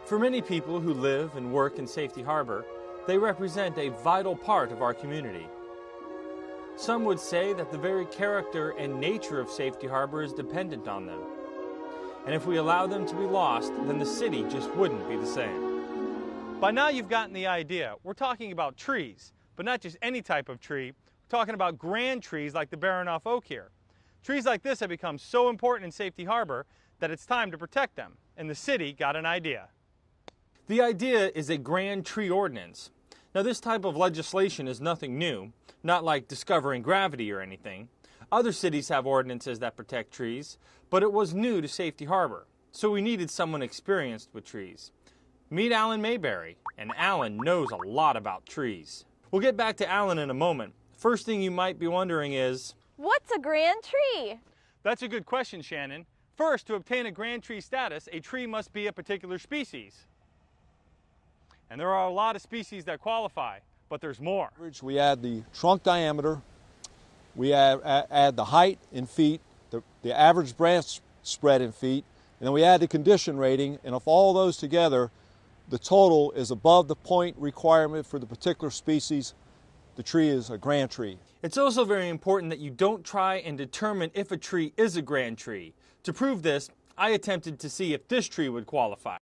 For many people who live and work in Safety Harbor, they represent a vital part of our community. Some would say that the very character and nature of Safety Harbor is dependent on them. And if we allow them to be lost, then the city just wouldn't be the same. By now you've gotten the idea. We're talking about trees, but not just any type of tree. We're talking about grand trees like the Baranof oak here. Trees like this have become so important in Safety Harbor that it's time to protect them, and the city got an idea. The idea is a grand tree ordinance. Now, this type of legislation is nothing new, not like discovering gravity or anything. Other cities have ordinances that protect trees, but it was new to Safety Harbor, so we needed someone experienced with trees. Meet Alan Mayberry, and Alan knows a lot about trees. We'll get back to Alan in a moment. First thing you might be wondering is, what's a grand tree? That's a good question, Shannon. First, to obtain a grand tree status, a tree must be a particular species. And there are a lot of species that qualify, but there's more. We add the trunk diameter, we add the height in feet, the average branch spread in feet, and then we add the condition rating, and if all those together, the total is above the point requirement for the particular species, the tree is a grand tree. It's also very important that you don't try and determine if a tree is a grand tree. To prove this, I attempted to see if this tree would qualify.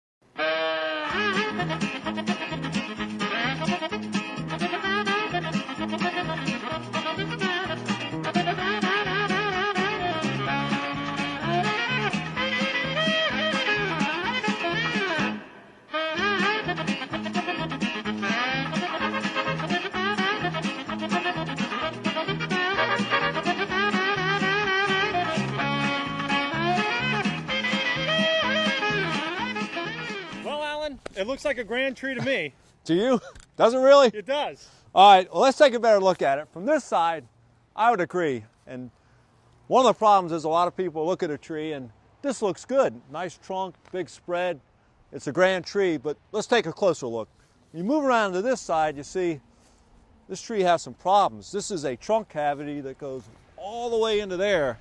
It looks like a grand tree to me. To you? Does it really? It does. All right, well, let's take a better look at it. From this side, I would agree. And one of the problems is a lot of people look at a tree and this looks good. Nice trunk, big spread. It's a grand tree, but let's take a closer look. You move around to this side, you see this tree has some problems. This is a trunk cavity that goes all the way into there.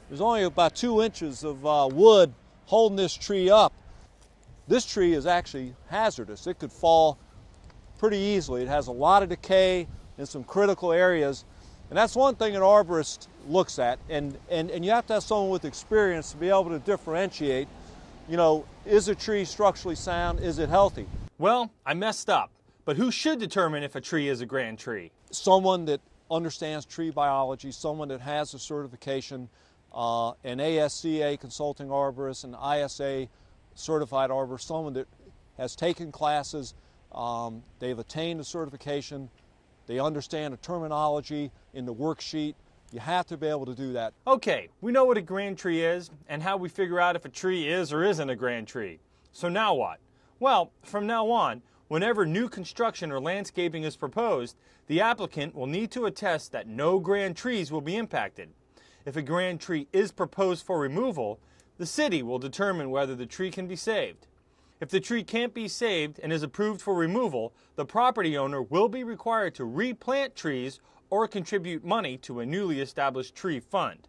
There's only about 2 inches of wood holding this tree up. This tree is actually hazardous. It could fall pretty easily. It has a lot of decay in some critical areas. And that's one thing an arborist looks at. And you have to have someone with experience to be able to differentiate, you know, is a tree structurally sound? Is it healthy? Well, I messed up. But who should determine if a tree is a grand tree? Someone that understands tree biology, someone that has a certification, an ASCA consulting arborist, an ISA certified arborist, someone that has taken classes, they've attained a certification, they understand the terminology in the worksheet. You have to be able to do that. Okay, we know what a grand tree is and how we figure out if a tree is or isn't a grand tree. So now what? Well, from now on, whenever new construction or landscaping is proposed, the applicant will need to attest that no grand trees will be impacted. If a grand tree is proposed for removal, the city will determine whether the tree can be saved. If the tree can't be saved and is approved for removal, the property owner will be required to replant trees or contribute money to a newly established tree fund.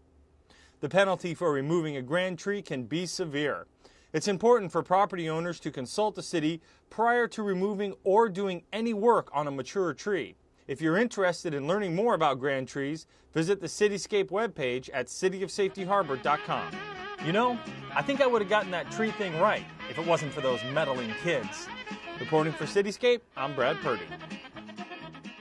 The penalty for removing a grand tree can be severe. It's important for property owners to consult the city prior to removing or doing any work on a mature tree. If you're interested in learning more about grand trees, visit the Cityscape webpage at cityofsafetyharbor.com. You know, I think I would have gotten that tree thing right if it wasn't for those meddling kids. Reporting for Cityscape, I'm Brad Purdy.